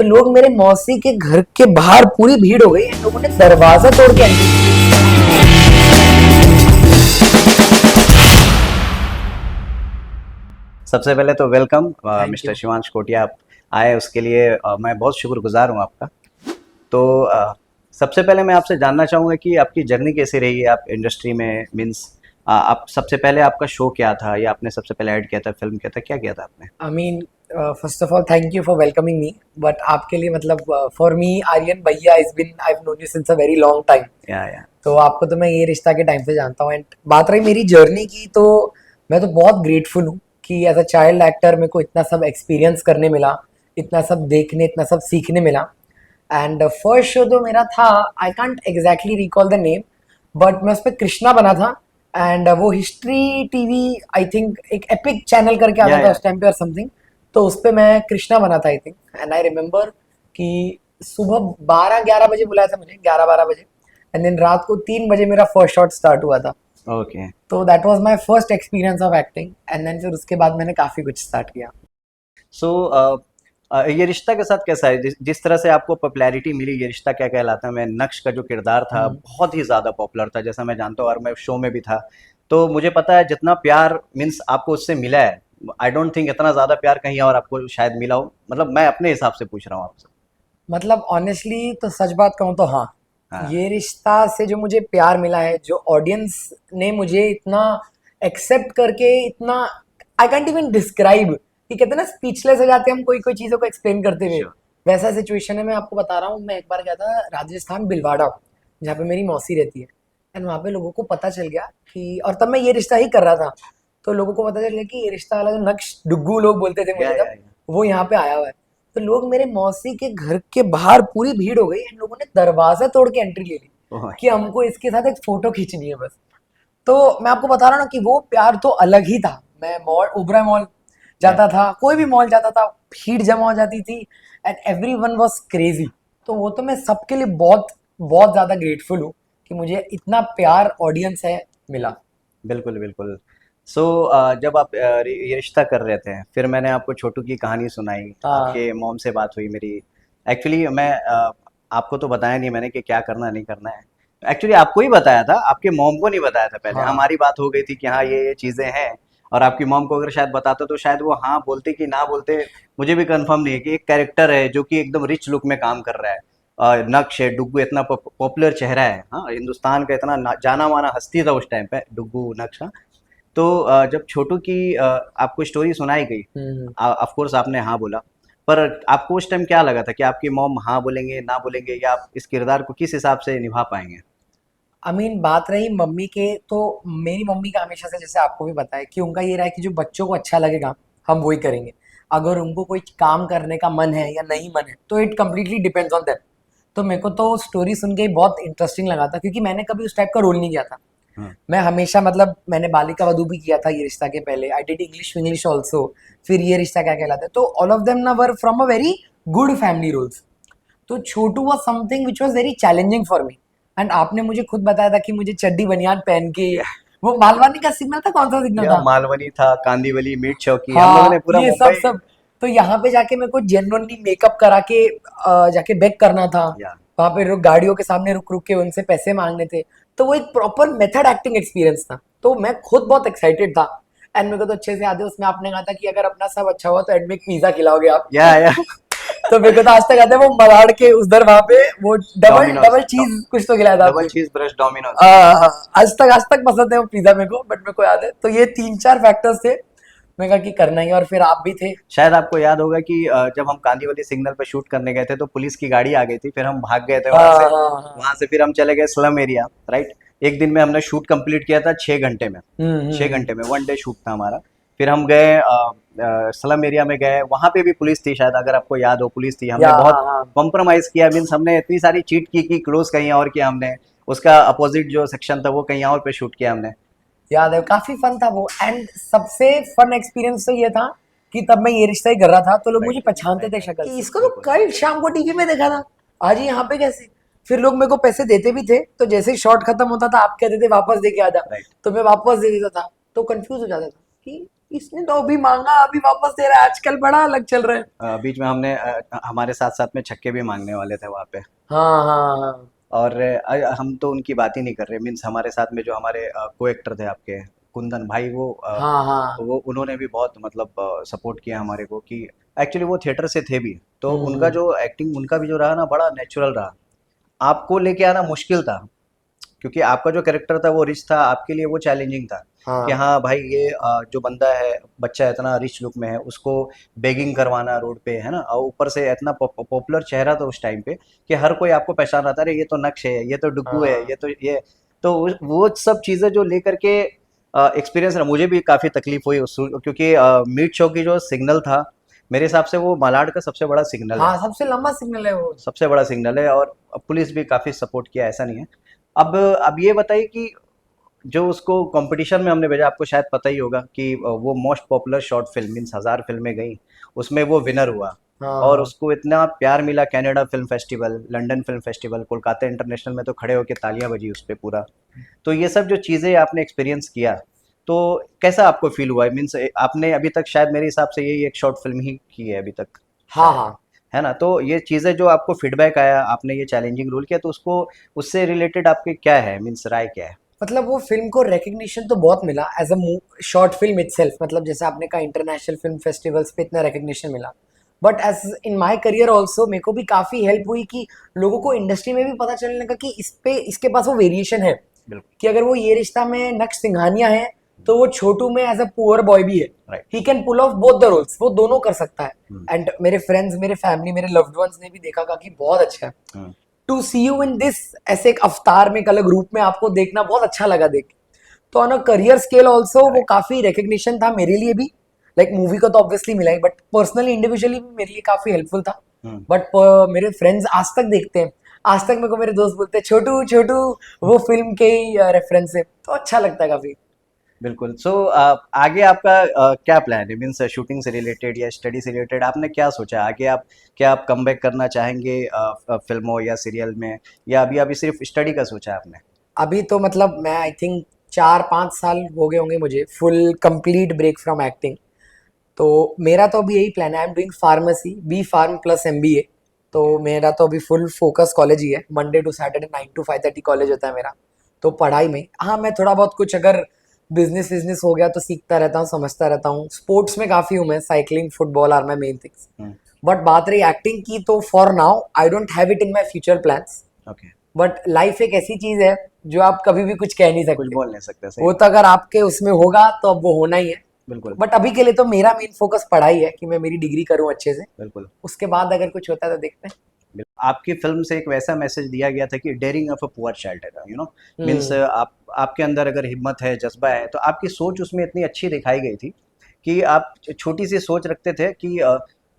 तो लोग मेरे मौसी के घर के बाहर पूरी भीड़ हो गई, इन लोगों ने दरवाजा तोड़ के एंट्री की। सबसे पहले तो welcome Thank mister you. Shivansh Kotia, आप आए उसके लिए मैं बहुत शुक्रगुजार हूँ आपका। तो सबसे पहले मैं आपसे जानना चाहूँगा कि आपकी जर्नी कैसी रही है आप इंडस्ट्री में, मीन्स आप सबसे पहले आपका शो क्या था, या आपने सबसे पहले ऐड किया था, फिल्म किया था, क्या किया था आपने? I mean, first of all, thank you for welcoming me. But आपके लिए मतलब for me, आर्यन भैया has been I've known you since a very long time. या तो आपको तो मैं ये रिश्ता के टाइम से जानता हूँ। एंड बात रही मेरी जर्नी की, तो मैं तो बहुत ग्रेटफुल हूँ कि एज अ चाइल्ड एक्टर मेरे को इतना सब एक्सपीरियंस करने मिला, इतना सब देखने, इतना सब सीखने मिला। एंड फर्स्ट शो तो मेरा था, I can't exactly recall the name, but मैं उस पर कृष्णा बना था। एंड वो हिस्ट्री टीवी, आई थिंक एक एपिक चैनल करके आता था या उस टाइम पे और समथिंग, तो उस पर मैं कृष्णा बना था I think. And I remember कि सुबह 12-11 बजे बुलाया था मुझे, 11-12 बजे। एंड देन रात को 3 बजे मेरा फर्स्ट शॉट स्टार्ट हुआ था। ओके। तो that was my first experience of acting. And then फिर उसके बाद मैंने काफ़ी कुछ स्टार्ट किया। सो ये रिश्ता के साथ कैसा है, जिस तरह से आपको पॉपुलैरिटी मिली, ये रिश्ता क्या कहलाता है, मैं नक्श का जो किरदार था हम्म। बहुत ही ज़्यादा पॉपुलर था, जैसा मैं जानता हूँ, और मैं शो में भी था। तो मुझे पता है जितना प्यार मीन्स आपको उससे मिला है, आई डोंट थिंक इतना ज़्यादा प्यार कहीं और आपको शायद मिला हो। मतलब मैं अपने हिसाब से पूछ रहा हूँ आपसे। मतलब ऑनेस्टली तो सच बात कहूँ तो हाँ, हाँ। ये रिश्ता से जो मुझे प्यार मिला है, जो ऑडियंस ने मुझे इतना एक्सेप्ट करके, इतना आई कैंट इवन डिस्क्राइब, कि कहते हैं ना स्पीचलेस हो जाते हैं हम कोई कोई चीज़ों को एक्सप्लेन करते हुए, श्योर। वैसा सिचुएशन है। मैं आपको बता रहा हूँ, मैं एक बार गया था राजस्थान भिलवाड़ा, जहाँ पे मेरी मौसी रहती है। एंड वहाँ पे लोगों को पता चल गया कि, और तब मैं ये रिश्ता ही कर रहा था, तो लोगों को पता चल गया कि ये रिश्ता वाला जो नक्श डुग्गू लोग बोलते थे मुझे तब, या वो यहाँ पे आया हुआ है। तो लोग मेरे मौसी के घर के बाहर पूरी भीड़ हो गई, इन लोगों ने दरवाजा तोड़ के एंट्री ले ली ओह। कि हमको इसके साथ एक फोटो खींचनी है बस। तो मैं आपको बता रहा हूँ ना कि वो प्यार तो अलग ही था। मैं मॉल, ओबरा मॉल या जाता था, कोई भी मॉल जाता था, भीड़ जमा हो जाती थी। And everyone was crazy. तो वो तो मैं सबके लिए बहुत बहुत ज्यादा ग्रेटफुल हूँ कि मुझे इतना प्यार ऑडियंस है मिला। बिल्कुल बिल्कुल। सो जब आप ये रिश्ता कर रहे थे, फिर मैंने आपको छोटू की कहानी सुनाई, हाँ आपके मॉम से बात हुई मेरी। एक्चुअली मैं आपको तो बताया नहीं मैंने कि क्या करना नहीं करना है। एक्चुअली आपको ही बताया था, आपके मॉम को नहीं बताया था। पहले हाँ। हमारी बात हो गई थी कि हाँ ये चीज़ें हैं, और आपकी मॉम को अगर शायद बताता तो शायद वो हाँ बोलते कि ना बोलते, मुझे भी कंफर्म नहीं है। कि एक कैरेक्टर है जो कि एकदम रिच लुक में काम कर रहा है, नक्श है, डुग्गू इतना पॉपुलर चेहरा है, हाँ हिंदुस्तान का इतना जाना माना हस्ती था उस टाइम पे डुग्गू नक्श। हाँ। तो जब छोटू की आपको स्टोरी सुनाई गई, हम्म। ऑफ कोर्स आपने हाँ बोला, पर आपको उस टाइम क्या लगा था कि आपकी मॉम हाँ बोलेंगे ना बोलेंगे, या आप इस किरदार को किस हिसाब से निभा पाएंगे? आई मीन बात रही मम्मी के, तो मेरी मम्मी का हमेशा से, जैसे आपको भी पता है, कि उनका ये रहा है कि जो बच्चों को अच्छा लगेगा हम वही करेंगे। अगर उनको कोई काम करने का मन है या नहीं मन है, तो it completely depends on them. तो मेरे को तो स्टोरी सुन के ही बहुत इंटरेस्टिंग लगा था, क्योंकि मैंने कभी उस टाइप का रोल नहीं किया था। हाँ। मैं हमेशा, मतलब मैंने बालिका वधू भी किया था ये रिश्ता के पहले, I did English English also. फिर ये रिश्ता क्या कहलाता है, तो ऑल ऑफ देम ना were from a very good family roles. तो Chhotu was something which was very challenging for me. And आपने मुझे खुद बताया था कि मुझे चड्डी बनियान पहन के, या, वो मालवानी का सिग्नल था, कौन सा सिग्नल या था? मालवनी था, कांदीवली, मीट चौकी, हम लोगों हाँ, ने पूरा ये सब मुंबई। सब। तो यहाँ पे जाके मेरे को जेन्युइनली मेकअप करा के जाके बेक करना था। या वहाँ पे रुक, गाड़ियों के सामने रुक रुक के उनसे पैसे मांगने थे। तो वो एक प्रॉपर मेथड एक्टिंग एक्सपीरियंस था। तो मैं खुद बहुत एक्साइटेड था। एंड मेरे को तो अच्छे से याद है, उसमें आपने कहा था कि अगर अपना सब अच्छा हुआ तो एंड में एक पिज्जा खिलाओगे आप। या तो मेरे को तो आज तक याद है, वो मलाड के उधर वहां पे वो डबल डोमिनोज, डबल चीज कुछ तो खिलाया था डबल आपने। चीज ब्रश डोमिनोज। आ, आज तक पसंद है वो पिज्जा मेरे को, बट मेरे को याद है। तो ये 3-4 फैक्टर्स थे, मैं कहा कि करना ही। और फिर आप भी थे। शायद आपको याद होगा कि जब हम कांदीवली सिग्नल पर शूट करने गए थे तो पुलिस की गाड़ी आ गई थी, फिर हम भाग गए थे वहां हाँ से। हाँ हाँ। वहां से फिर हम चले गए स्लम एरिया, राइट। एक दिन में हमने शूट कंप्लीट किया था 6 घंटे में। छः हम्म। घंटे में 1 डे शूट था हमारा। फिर हम गए स्लम एरिया में गए, वहां पे भी पुलिस थी, शायद अगर आपको याद हो पुलिस थी। या हमने हाँ बहुत हाँ। कॉम्प्रोमाइज किया, मीन्स हमने इतनी सारी चीट की कि क्लोज कहीं और किया हमने, उसका अपोजिट जो सेक्शन था वो कहीं और पे शूट किया हमने। याद है, काफी फन था वो। एंड सबसे फन एक्सपीरियंस तो ये था कि तब मैं ये रिश्ता ही कर रहा था, तो लोग मुझे राइट पहचानते राइट थे राइट। शक्ल कि इसको तो बिल्कुल कल शाम को टीवी में देखा था, आज ये यहाँ पे कैसे। फिर लोग मेरे को पैसे देते भी थे, तो जैसे ही शॉट खत्म होता था आप कहते थे वापस दे के आ जा। राइट। तो मैं वापस दे देता था, तो कंफ्यूज हो जाता था कि इसने तो अभी मांगा अभी वापस दे रहा है, आजकल बड़ा अलग चल रहा है। बीच में हमने हमारे साथ साथ में छक्के भी मांगने वाले थे वहां पे। हाँ हाँ हाँ और हम तो उनकी बात ही नहीं कर रहे, मीन्स हमारे साथ में जो हमारे को एक्टर थे आपके कुंदन भाई, हाँ हाँ। वो उन्होंने भी बहुत मतलब सपोर्ट किया हमारे को कि एक्चुअली वो थिएटर से थे भी, तो उनका हम्म। जो एक्टिंग उनका भी जो रहा ना बड़ा नेचुरल रहा। आपको लेके आना मुश्किल था, क्योंकि आपका जो कैरेक्टर था वो रिच था, आपके लिए वो चैलेंजिंग था कि हाँ हाँ भाई ये जो बंदा है, बच्चा इतना रिच लुक में है, उसको बेगिंग करवाना रोड पे, है ना, और ऊपर से इतना पॉपुलर चेहरा था उस टाइम पे कि हर कोई आपको पहचान रहा था, अरे ये तो नक्श है, ये तो डुग्गू है, हाँ। तो वो सब चीज़ें जो लेकर के एक्सपीरियंस रहा, मुझे भी काफ़ी तकलीफ हुई क्योंकि मीट शो की जो सिग्नल था, मेरे हिसाब से वो मालाड का सबसे बड़ा सिग्नल है, हाँ सबसे लंबा सिग्नल है वो। सबसे बड़ा सिग्नल है, और पुलिस भी काफ़ी सपोर्ट किया, ऐसा नहीं है। अब ये बताइए कि जो उसको कंपटीशन में हमने भेजा, आपको शायद पता ही होगा कि वो most popular short film means 1000 फिल्में गई, उसमें वो विनर हुआ, हाँ और हाँ। उसको इतना प्यार मिला, Canada film festival, London film festival, Kolkata international में तो खड़े होकर तालियां बजी उस पर पूरा। तो ये सब जो चीज़ें आपने एक्सपीरियंस किया, तो कैसा आपको फील हुआ? मीन्स आपने अभी तक शायद मेरे हिसाब से यही एक शॉर्ट फिल्म ही की है अभी तक हाँ शायद, हाँ। है ना? तो ये चीज़ें जो आपको फीडबैक आया, आपने ये चैलेंजिंग रोल किया, तो उसको उससे रिलेटेड आपके क्या है, मीन्स राय क्या है? मतलब वो फिल्म को रिकग्निशन तो बहुत मिला as a short film itself, मतलब जैसे आपने कहा इंटरनेशनल फिल्म फेस्टिवल्स पे इतना रिकग्निशन मिला, but as in my career also मेरे को भी काफी हेल्प हुई कि लोगों को इंडस्ट्री में भी पता चलने लगा कि इस पे इसके पास वो वेरिएशन है, बिल्कुल। कि अगर वो ये रिश्ता में नक्श सिंघानिया है तो वो छोटू में एज अ पुअर बॉय भी है। Right. He can pull off both the roles, वो दोनों कर सकता है। हम्म। एंड मेरे फ्रेंड्स, मेरे फैमिली, मेरे लव्ड वंस ने भी देखा कि बहुत अच्छा है। Hmm. To see you in this, ऐसे एक अवतार में एक अलग रूप में आपको देखना बहुत अच्छा लगा देख के। तो on a career scale also वो राइट। काफी रिकग्निशन था मेरे लिए भी। लाइक मूवी को तो ऑब्वियसली मिला ही, बट पर्सनली इंडिविजुअली भी मेरे लिए काफी हेल्पफुल था। हम्म। बट मेरे फ्रेंड्स आज तक देखते हैं, आज तक मेरे को मेरे दोस्त बोलते हैं छोटू छोटू, वो फिल्म के ही रेफरेंस है, तो अच्छा लगता है काफी। बिल्कुल। सो आगे आपका क्या प्लान है, मीन्स शूटिंग से रिलेटेड या स्टडी से रिलेटेड आपने क्या सोचा आगे? आप क्या आप कमबैक करना चाहेंगे फिल्मों या सीरियल में, या अभी अभी सिर्फ स्टडी का सोचा है आपने? अभी तो मतलब मैं आई थिंक 4-5 साल हो गए होंगे मुझे full complete break from acting. तो मेरा तो अभी यही प्लान है, I am doing pharmacy, B pharm plus MBA. तो ओके। मेरा तो अभी फुल फोकस कॉलेज ही है, Monday to Saturday 9 to 5:30 college होता है मेरा। तो पढ़ाई में हाँ, मैं थोड़ा बहुत कुछ अगर बिजनेस बिजनेस हो गया तो सीखता रहता हूँ, समझता रहता हूँ। स्पोर्ट्स में काफ़ी हूँ मैं, cycling football are my main things. Hmm. But बात रही एक्टिंग की, तो for now I don't have it in my future plans. Okay. But life एक ऐसी चीज है जो आप कभी भी कुछ कह नहीं कुछ सकते। बोल नहीं सकते, सही वो बात। तो अगर आपके उसमें होगा तो अब वो होना ही है। बिल्कुल। बट अभी के लिए तो मेरा मेन फोकस पढ़ाई है कि मैं मेरी डिग्री करूं अच्छे से। बिल्कुल। उसके बाद अगर कुछ होता है तो देखते हैं। आपकी फिल्म से एक वैसा मैसेज दिया गया था कि daring of a poor child है, मीन्स हम्म। आप आपके अंदर अगर हिम्मत है, जज्बा है, तो आपकी सोच उसमें इतनी अच्छी दिखाई गई थी कि आप छोटी सी सोच रखते थे कि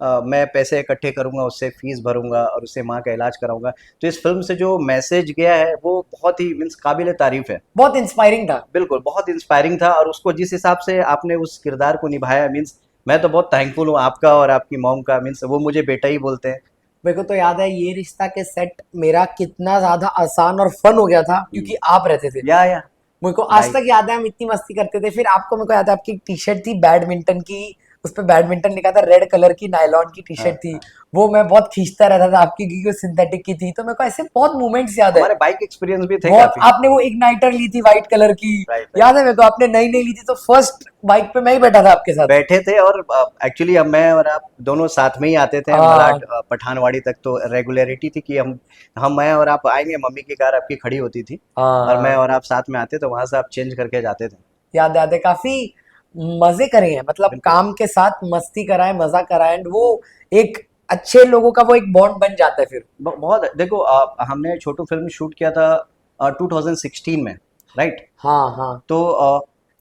मैं पैसे इकट्ठे करूंगा, उससे फीस भरूंगा और उससे माँ का इलाज कराऊंगा। तो इस फिल्म से जो मैसेज गया है वो बहुत ही मीन्स काबिल तारीफ है। बहुत इंस्पायरिंग था। बिल्कुल, बहुत इंस्पायरिंग था, और उसको जिस हिसाब से आपने उस किरदार को निभाया, मीन्स मैं तो बहुत थैंकफुल हूँ आपका और आपकी मॉम का, मीन्स वो मुझे बेटा ही बोलते हैं। मेरे को तो याद है ये रिश्ता के सेट मेरा कितना ज्यादा आसान और फन हो गया था क्योंकि आप रहते थे। या मेरे को आज राइट। तक याद है हम इतनी मस्ती करते थे। फिर आपको, मेरे को याद है आपकी टी शर्ट थी बैडमिंटन की, उस पर बैडमिंटन लिखा था, रेड कलर की नायलॉन की टी हाँ शर्ट थी। हाँ। वो मैं बहुत खींचता रहता था आपकी, क्योंकि वो सिंथेटिक की थी। तो मेरे को ऐसे बहुत मोमेंट्स याद है। हमारे बाइक एक्सपीरियंस भी थे बहुत। काफी। आपने वो इग्नाइटर ली थी व्हाइट कलर की, राइट। राइट। याद है मेरे को, आपने नई नई ली थी तो फर्स्ट बाइक पे मैं ही बैठा था आपके साथ। बैठे थे, और एक्चुअली अब मैं और आप दोनों साथ में ही आते थे हाँ मलाड पठानवाड़ी तक, तो रेगुलरिटी थी कि हम मैं और आप आएंगे, मम्मी की कार आपकी खड़ी होती थी, हाँ और मैं हाँ। और आप साथ में आते, तो वहां से आप चेंज करके जाते थे। याद है काफी मजे करे हैं, मतलब बिल्कुल। काम के साथ मस्ती कराए, मजा कराए, एंड वो एक अच्छे लोगों का वो एक बॉन्ड बन जाता है फिर। बहुत देखो, हमने छोटू फिल्म शूट किया था 2016 में, राइट? हाँ हाँ। तो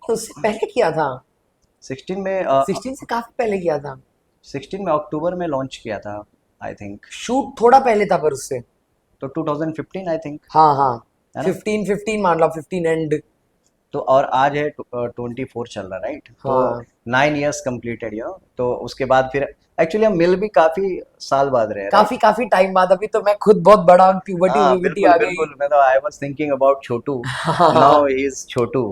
तो उससे पहले किया था, 16 में 16 से काफी पहले किया था। 16 में अक्टूबर में लॉन्च किया था, आई थिंक। शूट थोड़ा पहले था पर उससे। तो 2015 आई थिंक, हाँ हाँ। है ना? 15 मान लो, 15 एंड। तो और आज है 24 चल रहा, राइट? तो हाँ 9 इयर्स कंप्लीटेड, तो उसके बाद फिर एक्चुअली हम मिल भी काफी साल बाद रहे, राइट? काफी काफी टाइम बाद। अभी तो मैं खुद बहुत बड़ा हूँ, प्यूबर्टी हाँ व्यूबर्टी बिल्कुल आ गई। बिल्कुल, मैं तो आई वाज थिंकिंग अबाउट छोटू, हाँ नाउ हाँ। ही इज छोटू।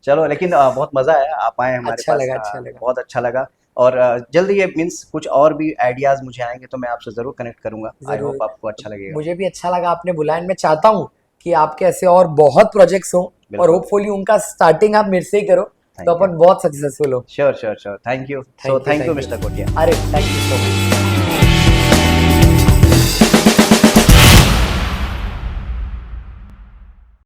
चलो, लेकिन बहुत मजा आया, आप आए हमारे अच्छा पास, लगा, अच्छा लगा। बहुत अच्छा लगा। और जल्दी ये मीन्स कुछ और भी आइडियाज मुझे आएंगे तो मैं आपसे जरूर कनेक्ट करूंगा। आई ज़रूर। होप आपको अच्छा लगेगा। मुझे भी अच्छा लगा आपने बुलाया, एंड मैं चाहता हूँ कि आपके ऐसे और बहुत प्रोजेक्ट्स हों, और बिल्कुल। होपफुली उनका स्टार्टिंग आप मेरे से ही करो, तो थैंक यू। अपन बहुत सक्सेसफुल हो। Sure sure sure, thank you. So thank you thank you. Mister Kotia. अरे थैंक यू सो मच।